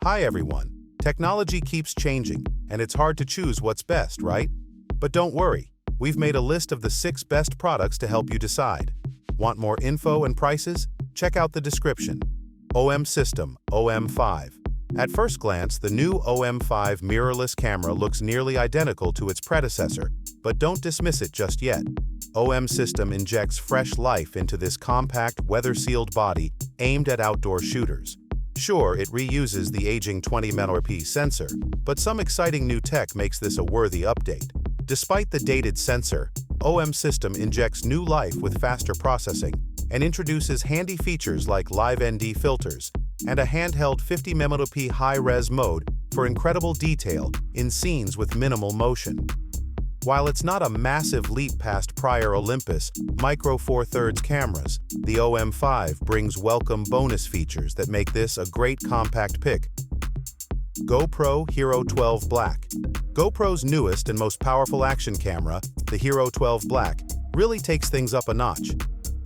Hi everyone. Technology keeps changing, and it's hard to choose what's best, right? But don't worry, we've made a list of the 6 best products to help you decide. Want more info and prices? Check out the description. OM System OM5. At first glance, the new OM5 mirrorless camera looks nearly identical to its predecessor, but don't dismiss it just yet. OM System injects fresh life into this compact, weather-sealed body aimed at outdoor shooters. Sure, it reuses the aging 20MP sensor, but some exciting new tech makes this a worthy update. Despite the dated sensor, OM System injects new life with faster processing and introduces handy features like live ND filters and a handheld 50MP high-res mode for incredible detail in scenes with minimal motion. While it's not a massive leap past prior Olympus Micro Four Thirds cameras, the OM5 brings welcome bonus features that make this a great compact pick. GoPro HERO12 Black. GoPro's newest and most powerful action camera, the HERO12 Black, really takes things up a notch.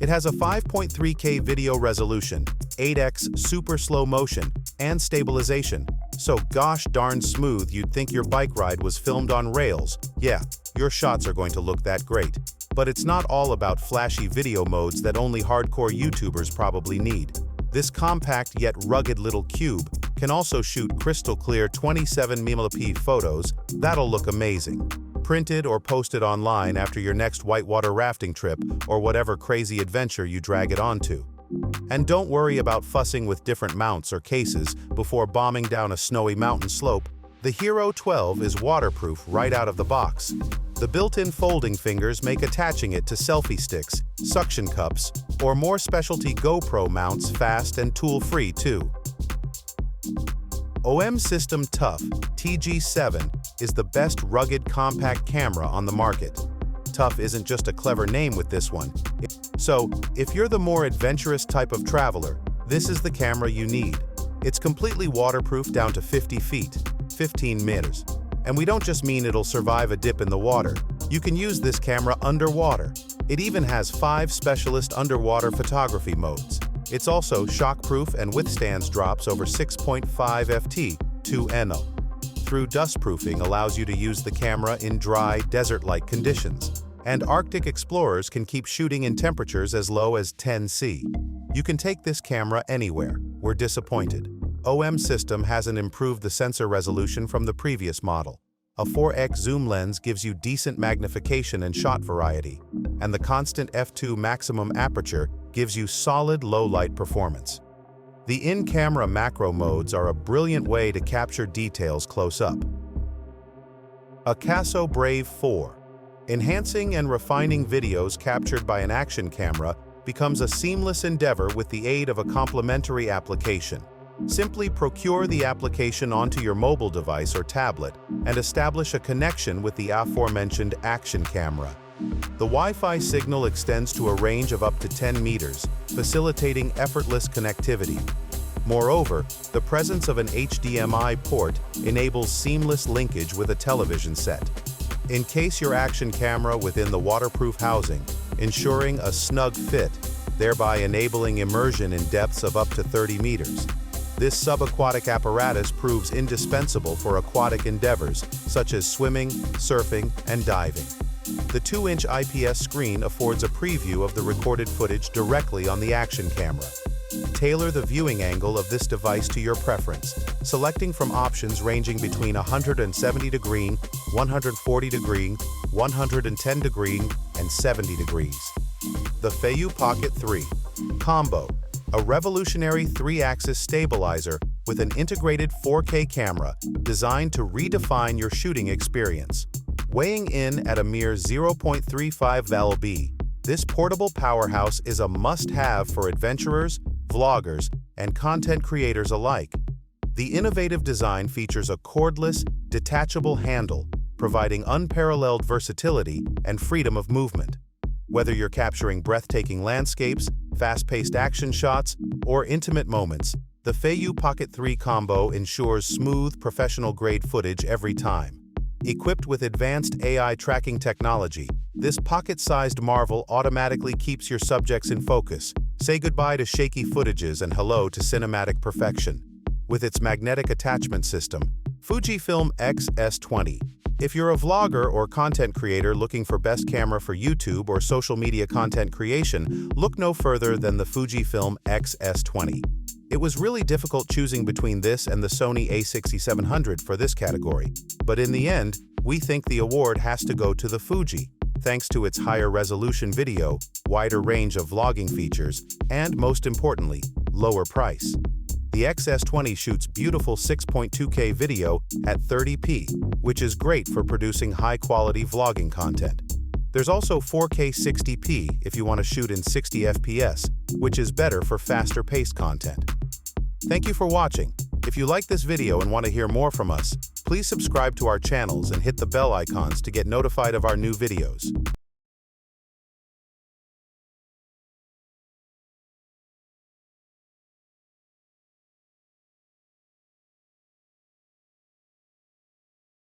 It has a 5.3K video resolution, 8x super slow motion, and stabilization, so gosh darn smooth you'd think your bike ride was filmed on rails. Yeah, your shots are going to look that great. But it's not all about flashy video modes that only hardcore YouTubers probably need. This compact yet rugged little cube can also shoot crystal clear 27MP photos that'll look amazing. Printed or posted online after your next whitewater rafting trip or whatever crazy adventure you drag it onto. And don't worry about fussing with different mounts or cases before bombing down a snowy mountain slope. The HERO12 is waterproof right out of the box. The built-in folding fingers make attaching it to selfie sticks, suction cups, or more specialty GoPro mounts fast and tool-free too. OM System Tough TG7 is the best rugged compact camera on the market. Tough isn't just a clever name with this one. So, if you're the more adventurous type of traveler, this is the camera you need. It's completely waterproof down to 50 feet, 15 meters. And we don't just mean it'll survive a dip in the water. You can use this camera underwater. It even has 5 specialist underwater photography modes. It's also shockproof and withstands drops over 6.5 ft to NO. Through dustproofing allows you to use the camera in dry, desert-like conditions. And Arctic explorers can keep shooting in temperatures as low as 10 C. You can take this camera anywhere. We're disappointed. OM System hasn't improved the sensor resolution from the previous model. A 4x zoom lens gives you decent magnification and shot variety, and the constant f2 maximum aperture gives you solid low-light performance. The in-camera macro modes are a brilliant way to capture details close up. AKASO Brave 4. Enhancing and refining videos captured by an action camera becomes a seamless endeavor with the aid of a complementary application. Simply procure the application onto your mobile device or tablet and establish a connection with the aforementioned action camera. The Wi-Fi signal extends to a range of up to 10 meters, facilitating effortless connectivity. Moreover, the presence of an HDMI port enables seamless linkage with a television set. Encase your action camera within the waterproof housing, ensuring a snug fit, thereby enabling immersion in depths of up to 30 meters. This subaquatic apparatus proves indispensable for aquatic endeavors such as swimming, surfing, and diving. The 2-inch IPS screen affords a preview of the recorded footage directly on the action camera. Tailor the viewing angle of this device to your preference, selecting from options ranging between 170 degree, 140 degree, 110 degree, and 70 degrees. The Feiyu Pocket 3 Combo, a revolutionary 3-axis stabilizer with an integrated 4K camera designed to redefine your shooting experience. Weighing in at a mere 0.35 lb, this portable powerhouse is a must-have for adventurers, vloggers, and content creators alike. The innovative design features a cordless, detachable handle, providing unparalleled versatility and freedom of movement. Whether you're capturing breathtaking landscapes, fast-paced action shots, or intimate moments, the Feiyu Pocket 3 combo ensures smooth, professional-grade footage every time. Equipped with advanced AI tracking technology, this pocket-sized marvel automatically keeps your subjects in focus. Say goodbye to shaky footages and hello to cinematic perfection. with its magnetic attachment system, Fujifilm X-S20. If you're a vlogger or content creator looking for best camera for YouTube or social media content creation, look no further than the Fujifilm X-S20. It was really difficult choosing between this and the Sony a6700 for this category, but in the end, we think the award has to go to the Fuji, thanks to its higher resolution video, wider range of vlogging features, and most importantly, lower price. The X-S20 shoots beautiful 6.2K video at 30p, which is great for producing high-quality vlogging content. There's also 4K 60p if you want to shoot in 60 FPS, which is better for faster-paced content. Thank you for watching. If you like this video and want to hear more from us, please subscribe to our channels and hit the bell icons to get notified of our new videos.